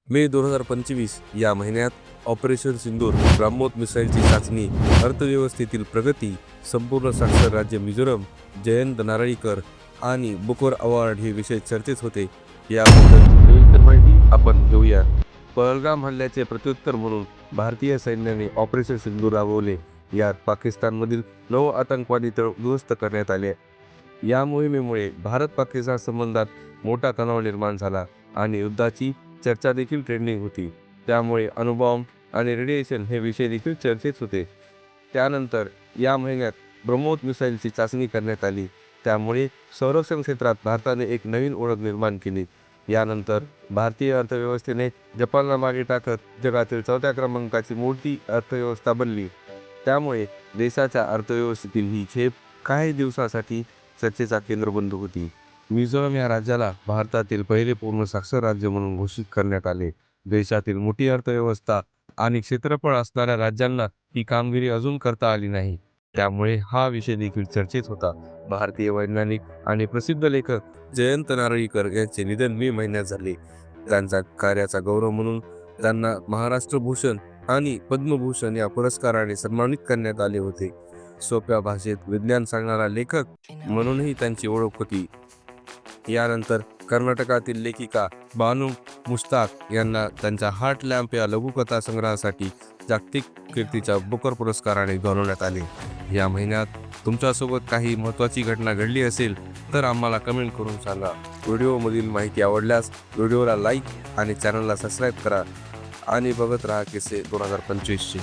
मे 2025 या महिन्यात ऑपरेशन सिंदूर, ब्राह्मोस मिसाईलची चाचणी, अर्थव्यवस्थेतील प्रगती, संपूर्ण साक्षर राज्य मिझोरम, जयंत नारळीकर आणि बुकर अवॉर्ड हे विषय चर्चेत होते. याबद्दल सविस्तर माहिती आपण घेऊया. पहलगाम हल्ल्याचे प्रत्युत्तर म्हणून भारतीय सैन्याने ऑपरेशन सिंदूर राबवले. यात पाकिस्तानमधील 9 आतंकवादी तळ उद्ध्वस्त करण्यात आले. या मोहिमेमुळे भारत-पाकिस्तान संबंधात मोठा तणाव निर्माण झाला आणि युद्धाची चर्चा देखील ट्रेंडिंग होती. त्यामुळे अणुबॉम्ब आणि रेडिएशन हे विषय देखील चर्चेत होते. त्यानंतर या महिन्यात ब्रह्मोस मिसाईलची चाचणी करण्यात आली. त्यामुळे संरक्षण क्षेत्रात भारताने एक नवीन ओळख निर्माण केली. यानंतर भारतीय अर्थव्यवस्थेने जपानला मागे टाकत जगातील 4थ्या क्रमांकाची मोठी अर्थव्यवस्था बनली. त्यामुळे देशाच्या अर्थव्यवस्थेतील ही झेप काही दिवसांसाठी चर्चेचा केंद्रबिंदू होती. मिझोरम या राज्याला भारतातील पहिले पूर्ण साक्षर राज्य म्हणून घोषित करण्यात आले. देशातील मोठी अर्थव्यवस्था आणि क्षेत्रफळ असणाऱ्या राज्यांना ही कामगिरी अजून करता आली नाही. त्यामुळे हा विषय देखील चर्चेत होता. भारतीय वैज्ञानिक आणि प्रसिद्ध लेखक जयंत नारळीकर यांचे निधन मे महिन्यात झाले. त्यांच्या कार्याचा गौरव म्हणून त्यांना महाराष्ट्र भूषण आणि पद्मभूषण या पुरस्काराने सन्मानित करण्यात आले होते. सोप्या भाषेत विज्ञान सांगणारा लेखक म्हणूनही त्यांची ओळख होती. यानंतर कर्नाटकातील लेखिका बानू मुश्ताक यांना त्यांच्या हार्ट लॅम्प या लघुकथा संग्रहासाठी जागतिक कीर्तीच्या बुकर पुरस्काराने गौरवण्यात आले. या महिन्यात तुमच्यासोबत काही महत्त्वाची घटना घडली असेल तर आम्हाला कमेंट करून सांगा. व्हिडिओमधील माहिती आवडल्यास व्हिडिओला लाईक आणि चॅनलला सबस्क्राईब करा आणि बघत राहा किस्से 2025 चे.